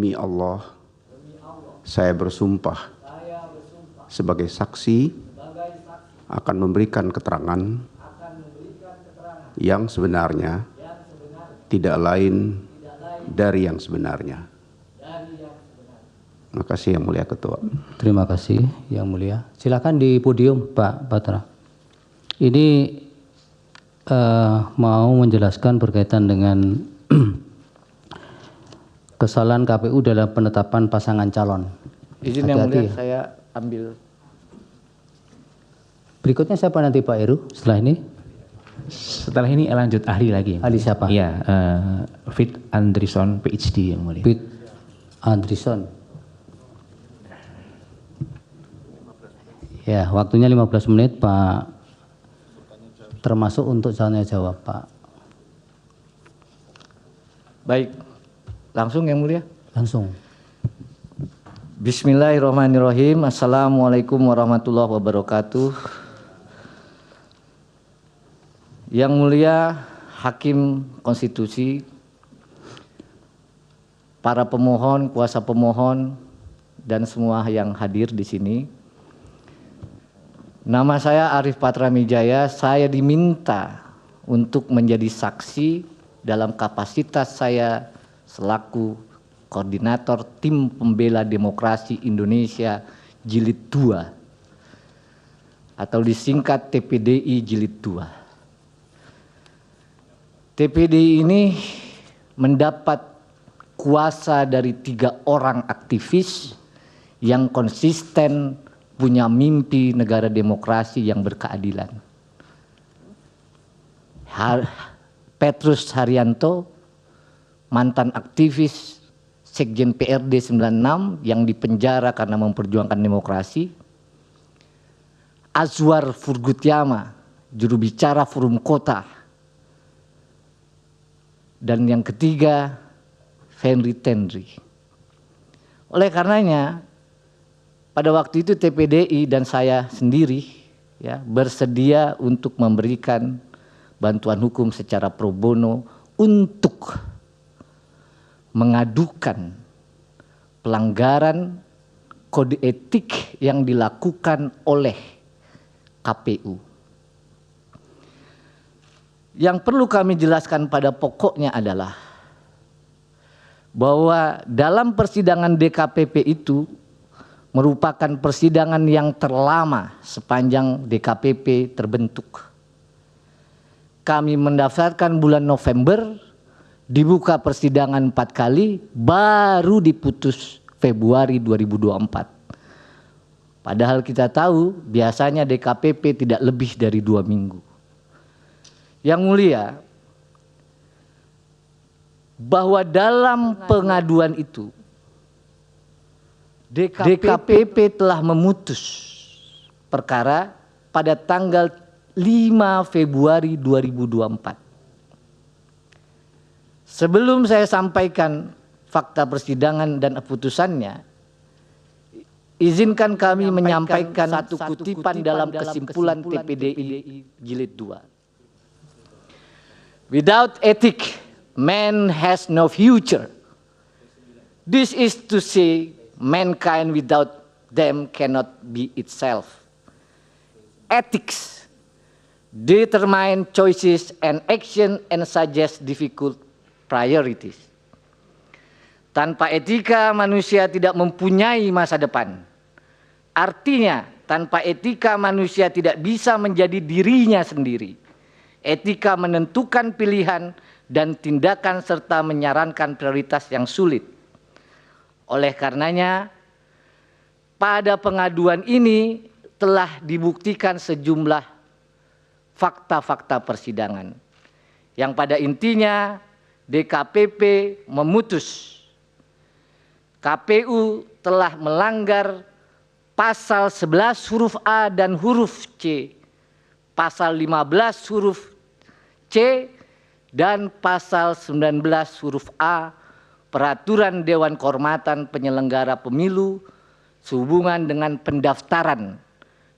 Demi Allah, saya bersumpah sebagai saksi akan memberikan keterangan yang sebenarnya, tidak lain dari yang sebenarnya. Terima kasih Yang Mulia Ketua. Terima kasih Yang Mulia. Silakan di podium Pak Patra. Ini mau menjelaskan berkaitan dengan kesalahan KPU dalam penetapan pasangan calon. Izin Yang Mulia, saya ambil. Berikutnya siapa nanti Pak Heru setelah ini? Setelah ini lanjut ahli lagi. Ahli siapa? Iya, Fit Andrison PhD Yang Mulia. Fit Andrison. Ya, waktunya 15 menit Pak. Termasuk untuk tanya jawab Pak. Baik, langsung Yang Mulia. Langsung. Bismillahirrahmanirrahim. Assalamualaikum warahmatullahi wabarakatuh. Yang Mulia Hakim Konstitusi, para pemohon, kuasa pemohon, dan semua yang hadir di sini. Nama saya Arif Patramijaya. Saya diminta untuk menjadi saksi dalam kapasitas saya selaku Koordinator Tim Pembela Demokrasi Indonesia Jilid 2 atau disingkat TPDI Jilid 2. TPDI ini mendapat kuasa dari 3 orang aktivis yang konsisten punya mimpi negara demokrasi yang berkeadilan. Petrus Haryanto, mantan aktivis Sekjen PRD 96 yang dipenjara karena memperjuangkan demokrasi. Azwar Furgutyama, juru bicara Forum Kota. Dan yang ketiga, Fenry Tendri. Oleh karenanya, pada waktu itu TPDI dan saya sendiri ya, bersedia untuk memberikan bantuan hukum secara pro bono untuk mengadukan pelanggaran kode etik yang dilakukan oleh KPU. Yang perlu kami jelaskan pada pokoknya adalah bahwa dalam persidangan DKPP itu merupakan persidangan yang terlama sepanjang DKPP terbentuk. Kami mendaftarkan bulan November, dibuka persidangan 4 kali, baru diputus Februari 2024. Padahal kita tahu biasanya DKPP tidak lebih dari 2 minggu. Yang Mulia, bahwa dalam pengaduan itu DKPP telah memutus perkara pada tanggal 5 Februari 2024. Sebelum saya sampaikan fakta persidangan dan putusannya, izinkan kami menyampaikan satu kutipan dalam kesimpulan TPDI Jilid 2. Without ethic, man has no future. This is to say, mankind without them cannot be itself. Ethics determine choices and action and suggest difficult priorities. Tanpa etika manusia tidak mempunyai masa depan. Artinya tanpa etika manusia tidak bisa menjadi dirinya sendiri. Etika menentukan pilihan dan tindakan serta menyarankan prioritas yang sulit. Oleh karenanya, pada pengaduan ini telah dibuktikan sejumlah fakta-fakta persidangan. Yang pada intinya DKPP memutus KPU telah melanggar pasal 11 huruf A dan huruf C, pasal 15 huruf C, dan pasal 19 huruf A Peraturan Dewan Kehormatan Penyelenggara Pemilu sehubungan dengan pendaftaran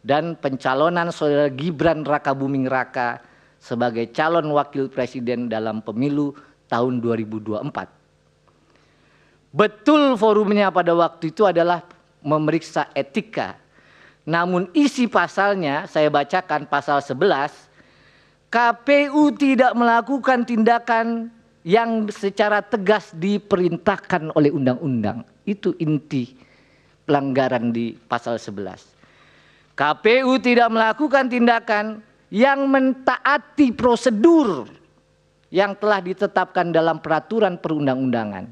dan pencalonan Saudara Gibran Rakabuming Raka sebagai calon wakil presiden dalam pemilu tahun 2024. Betul forumnya pada waktu itu adalah memeriksa etika. Namun isi pasalnya, saya bacakan pasal 11, KPU tidak melakukan tindakan yang secara tegas diperintahkan oleh undang-undang. Itu inti pelanggaran di pasal 11. KPU tidak melakukan tindakan yang mentaati prosedur yang telah ditetapkan dalam peraturan perundang-undangan.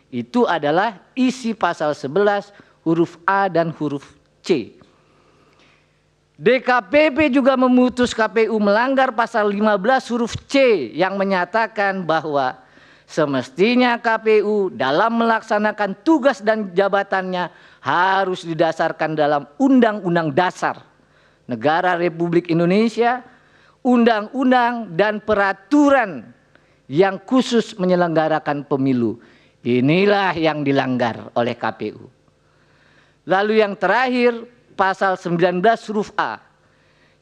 Itu adalah isi pasal 11 huruf A dan huruf C. DKPP juga memutus KPU melanggar pasal 15 huruf C yang menyatakan bahwa semestinya KPU dalam melaksanakan tugas dan jabatannya harus didasarkan dalam Undang-Undang Dasar Negara Republik Indonesia, undang-undang dan peraturan yang khusus menyelenggarakan pemilu. Inilah yang dilanggar oleh KPU. Lalu yang terakhir, pasal 19 huruf A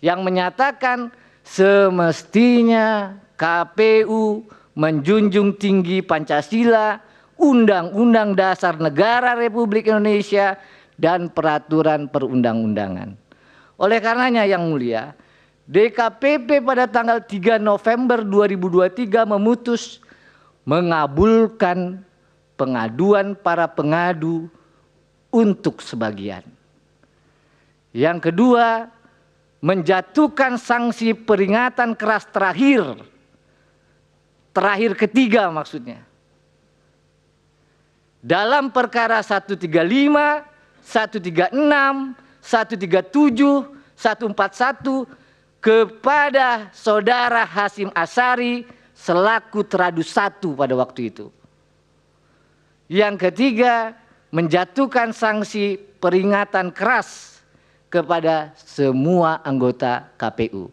yang menyatakan semestinya KPU menjunjung tinggi Pancasila, Undang-Undang Dasar Negara Republik Indonesia, dan peraturan perundang-undangan. Oleh karenanya yang mulia, DKPP pada tanggal 3 November 2023 memutus mengabulkan pengaduan para pengadu untuk sebagian. Yang kedua, menjatuhkan sanksi peringatan keras terakhir ketiga maksudnya. Dalam perkara 135, 136, 137, 141 kepada saudara Hasyim Asyari selaku teradu 1 pada waktu itu. Yang ketiga, menjatuhkan sanksi peringatan keras kepada semua anggota KPU.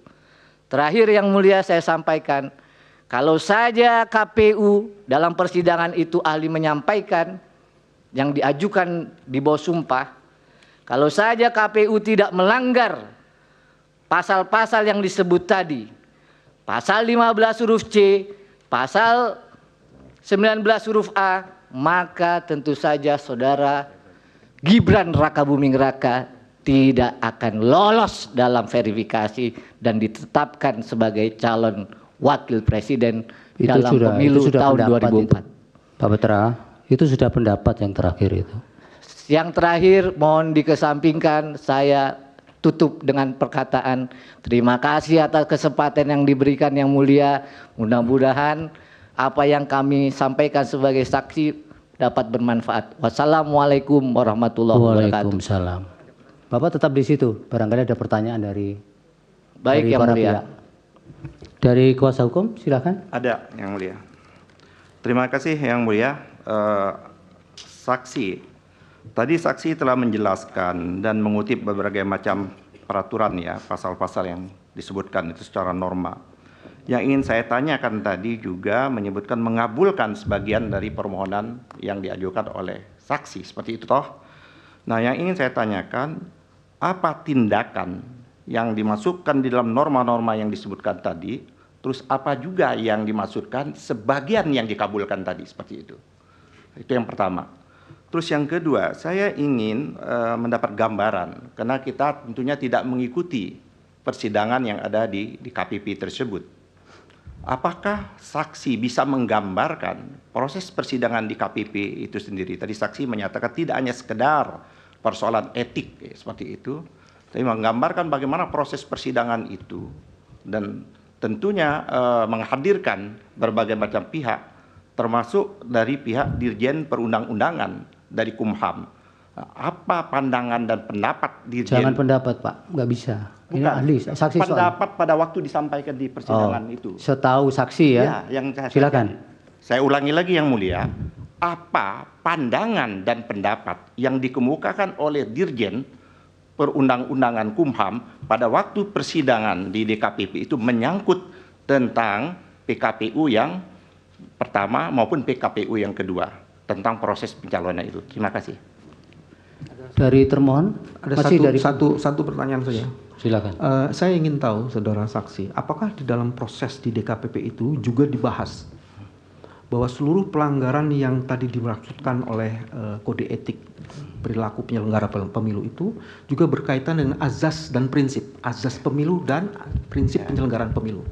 Terakhir yang mulia saya sampaikan, kalau saja KPU dalam persidangan itu ahli menyampaikan yang diajukan di bawah sumpah, kalau saja KPU tidak melanggar pasal-pasal yang disebut tadi, pasal 15 huruf C, pasal 19 huruf A, maka tentu saja saudara Gibran Rakabuming Raka tidak akan lolos dalam verifikasi dan ditetapkan sebagai calon wakil presiden dalam pemilu tahun 2004. Pak Petra, itu sudah pendapat yang terakhir itu. Yang terakhir mohon dikesampingkan, saya tutup dengan perkataan terima kasih atas kesempatan yang diberikan yang mulia. Mudah-mudahan apa yang kami sampaikan sebagai saksi dapat bermanfaat. Wassalamualaikum warahmatullahi wabarakatuh. Waalaikumsalam. Bapak tetap di situ. Barangkali ada pertanyaan dari Yang para mulia. pihak. Dari kuasa hukum, silakan. Ada yang mulia. Terima kasih yang mulia. Saksi. Tadi saksi telah menjelaskan dan mengutip berbagai macam peraturan ya, pasal-pasal yang disebutkan itu secara norma. Yang ingin saya tanyakan tadi juga menyebutkan mengabulkan sebagian dari permohonan yang diajukan oleh saksi, seperti itu toh. Nah, yang ingin saya tanyakan, apa tindakan yang dimasukkan di dalam norma-norma yang disebutkan tadi, terus apa juga yang dimaksudkan sebagian yang dikabulkan tadi, seperti itu. Itu yang pertama. Terus yang kedua, saya ingin mendapat gambaran, karena kita tentunya tidak mengikuti persidangan yang ada di KPP tersebut. Apakah saksi bisa menggambarkan proses persidangan di KPP itu sendiri? Tadi saksi menyatakan tidak hanya sekedar persoalan etik seperti itu, tapi menggambarkan bagaimana proses persidangan itu dan tentunya menghadirkan berbagai macam pihak, termasuk dari pihak Dirjen Perundang-undangan dari Kumham. Apa pandangan dan pendapat Dirjen? Jangan pendapat Pak, nggak bisa. Ini Bukan, ahli, saksi soal. pendapat pada waktu disampaikan di persidangan itu. Setahu saksi ya. Ya, yang Silakan. Saya ulangi lagi yang mulia, apa pandangan dan pendapat yang dikemukakan oleh Dirjen Perundang-undangan Kumham pada waktu persidangan di DKPP itu menyangkut tentang PKPU yang pertama maupun PKPU yang kedua tentang proses pencalonan itu. Terima kasih. Dari termohon, Ada masih dari satu pertanyaan saja. silakan. Saya ingin tahu, saudara saksi, apakah di dalam proses di DKPP itu juga dibahas bahwa seluruh pelanggaran yang tadi dimaksudkan oleh kode etik perilaku penyelenggara pemilu itu juga berkaitan dengan azas dan prinsip, azas pemilu dan prinsip penyelenggaraan pemilu.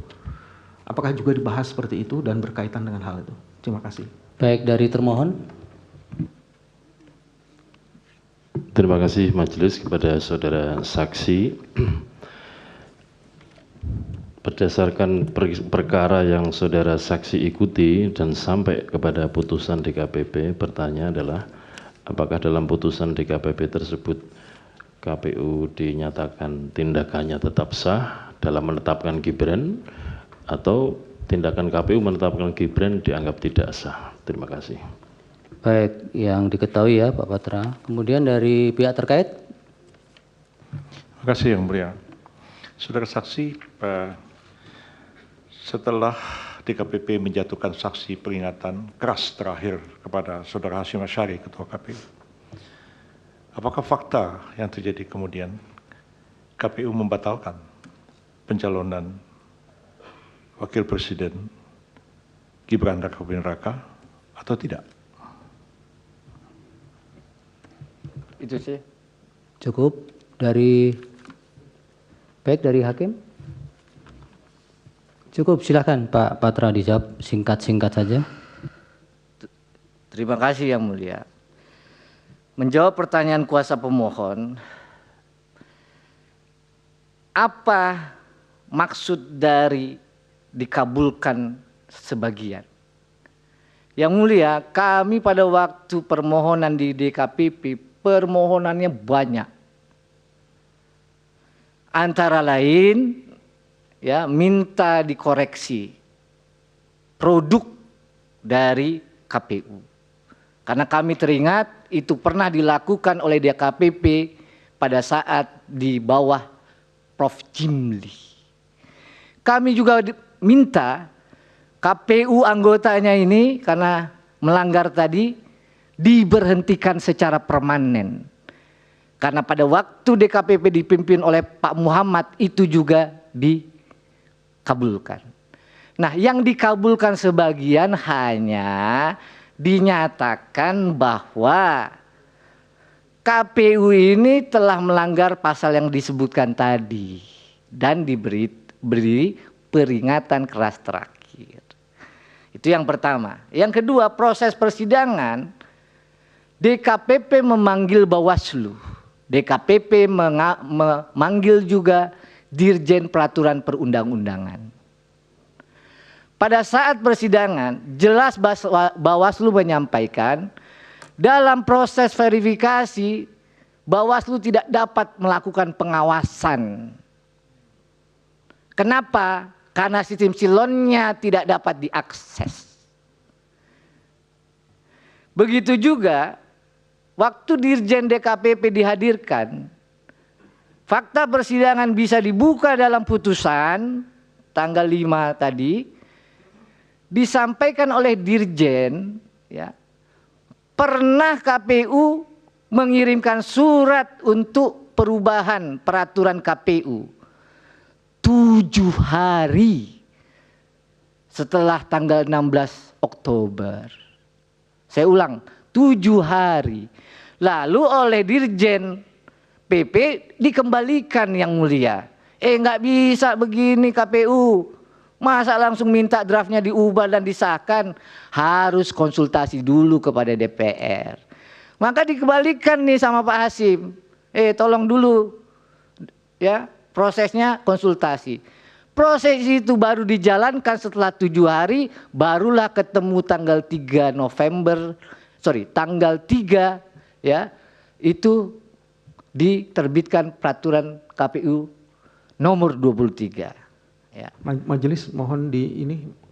Apakah juga dibahas seperti itu dan berkaitan dengan hal itu? Terima kasih. Baik, dari termohon. Terima kasih majelis kepada saudara saksi. Berdasarkan perkara yang saudara saksi ikuti dan sampai kepada putusan DKPP, bertanya adalah apakah dalam putusan DKPP tersebut KPU dinyatakan tindakannya tetap sah dalam menetapkan Gibran atau tindakan KPU menetapkan Gibran dianggap tidak sah. Terima kasih. Baik, yang diketahui ya Pak Patra. Kemudian dari pihak terkait. Terima kasih Yang Mulia. Saudara saksi, setelah DKPP menjatuhkan sanksi peringatan keras terakhir kepada Saudara Hashim Asyari, Ketua KPU, apakah fakta yang terjadi kemudian KPU membatalkan pencalonan Wakil Presiden Gibran Rakabuming Raka atau tidak? Itu sih. Cukup. Dari baik dari hakim. Cukup, silakan Pak Patra dijawab singkat-singkat saja. Terima kasih Yang Mulia. Menjawab pertanyaan kuasa pemohon, apa maksud dari dikabulkan sebagian? Yang Mulia, kami pada waktu permohonan di DKPP, permohonannya banyak. Antara lain, ya, minta dikoreksi produk dari KPU. Karena kami teringat itu pernah dilakukan oleh DKPP pada saat di bawah Prof. Jimli. Kami juga minta KPU anggotanya ini karena melanggar tadi diberhentikan secara permanen. Karena pada waktu DKPP dipimpin oleh Pak Muhammad itu juga dikabulkan. Nah, yang dikabulkan sebagian hanya dinyatakan bahwa KPU ini telah melanggar pasal yang disebutkan tadi dan diberi peringatan keras terakhir. Itu yang pertama. Yang kedua, proses persidangan DKPP memanggil Bawaslu. DKPP memanggil juga Dirjen Peraturan Perundang-undangan. Pada saat persidangan, jelas Bawaslu menyampaikan dalam proses verifikasi Bawaslu tidak dapat melakukan pengawasan. Kenapa? Karena sistem silonnya tidak dapat diakses. Begitu juga waktu Dirjen DKPP dihadirkan, fakta persidangan bisa dibuka dalam putusan tanggal 5 tadi, disampaikan oleh Dirjen, ya, pernah KPU mengirimkan surat untuk perubahan peraturan KPU 7 hari setelah tanggal 16 Oktober. Saya ulang, 7 hari. Lalu oleh Dirjen PP dikembalikan Yang Mulia. Nggak bisa begini KPU. Masa langsung minta draftnya diubah dan disahkan? Harus konsultasi dulu kepada DPR. Maka dikembalikan nih sama Pak Hashim. Tolong dulu, ya, prosesnya konsultasi. Proses itu baru dijalankan setelah 7 hari, barulah ketemu tanggal 3 tanggal 3, ya, itu diterbitkan peraturan KPU nomor 23. Ya. Majelis mohon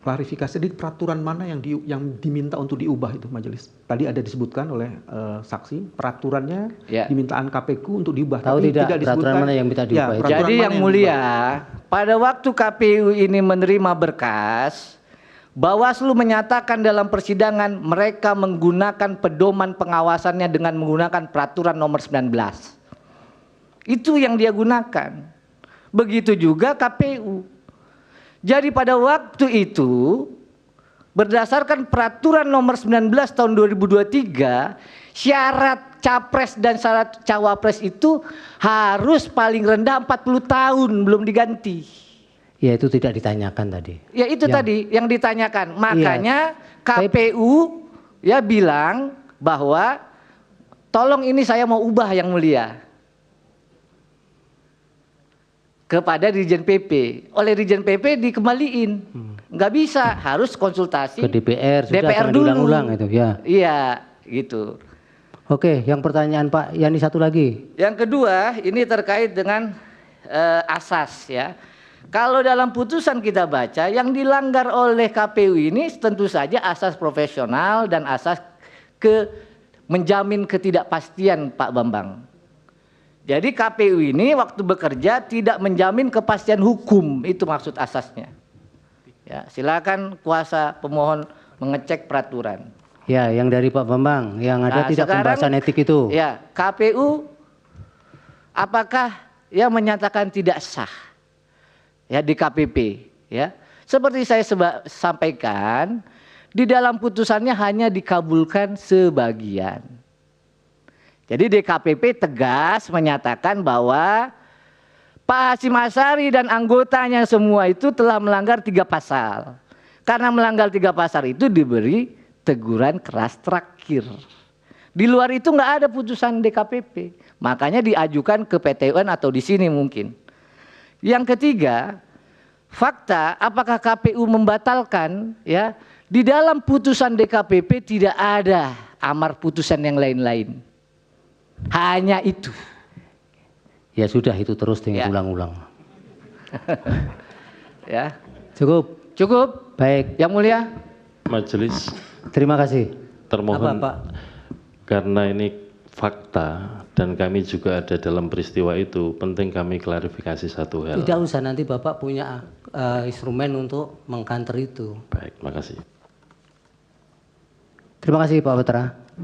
klarifikasi di peraturan mana yang diminta untuk diubah itu majelis. Tadi ada disebutkan oleh saksi peraturannya, ya, dimintaan KPU untuk diubah. Tahu tapi tidak peraturan mana yang minta diubah? Ya, jadi Yang Mulia, pada waktu KPU ini menerima berkas, Bawaslu menyatakan dalam persidangan mereka menggunakan pedoman pengawasannya dengan menggunakan peraturan nomor 19. Itu yang dia gunakan. Begitu juga KPU. Jadi pada waktu itu berdasarkan peraturan nomor 19 tahun 2023, syarat capres dan syarat cawapres itu harus paling rendah 40 tahun belum diganti. Ya itu tidak ditanyakan tadi. Ya itu tadi yang ditanyakan. Makanya KPU ya bilang bahwa tolong ini saya mau ubah yang mulia kepada Dirjen PP. Oleh Dirjen PP dikembaliin. Nggak bisa, harus konsultasi Ke DPR, sudah DPR jangan dulu. diulang-ulang itu ya. Iya, gitu. Oke, yang pertanyaan Pak Yani satu lagi. Yang kedua, ini terkait dengan asas ya. Kalau dalam putusan kita baca, yang dilanggar oleh KPU ini tentu saja asas profesional dan asas menjamin ketidakpastian, Pak Bambang. Jadi KPU ini waktu bekerja tidak menjamin kepastian hukum, itu maksud asasnya. Ya, silakan kuasa pemohon mengecek peraturan. Ya, yang dari Pak Bambang, yang ada tidak sekarang, pembahasan etik itu. Ya, KPU apakah ya menyatakan tidak sah ya di KPP ya. Seperti saya sampaikan, di dalam putusannya hanya dikabulkan sebagian. Jadi DKPP tegas menyatakan bahwa Pak Hasyim Asyari dan anggotanya semua itu telah melanggar 3 pasal. Karena melanggar 3 pasal itu diberi teguran keras terakhir. Di luar itu nggak ada putusan DKPP. Makanya diajukan ke PT UN atau di sini mungkin. Yang ketiga, fakta apakah KPU membatalkan ya, di dalam putusan DKPP tidak ada amar putusan yang lain-lain. Hanya itu. Ya sudah, itu terus dengan ulang-ulang. Ya. Cukup. Cukup. Baik. Yang mulia. Majelis Terima kasih. termohon, Apa, Pak? karena ini fakta dan kami juga ada dalam peristiwa itu, penting kami klarifikasi satu hal. Tidak usah, nanti Bapak punya instrumen untuk mengkanter itu. Baik, makasih. Terima kasih Pak Putra.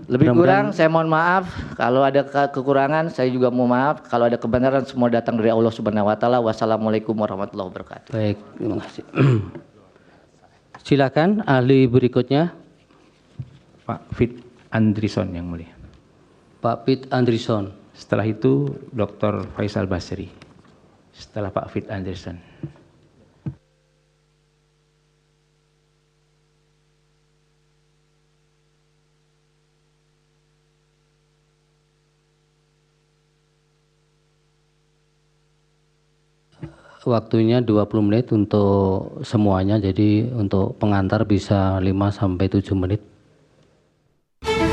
Lebih kurang saya mohon maaf, kalau ada kekurangan saya juga mohon maaf, kalau ada kebenaran semua datang dari Allah Subhanahu wa taala. Wassalamualaikum warahmatullahi wabarakatuh. Baik, terima kasih. Silakan ahli berikutnya. Pak Fit Andrison yang mulia. Pak Fit Andrison. Setelah itu Dr. Faisal Basri. Setelah Pak Fit Andrison. Waktunya 20 menit untuk semuanya, jadi untuk pengantar bisa 5 sampai 7 menit.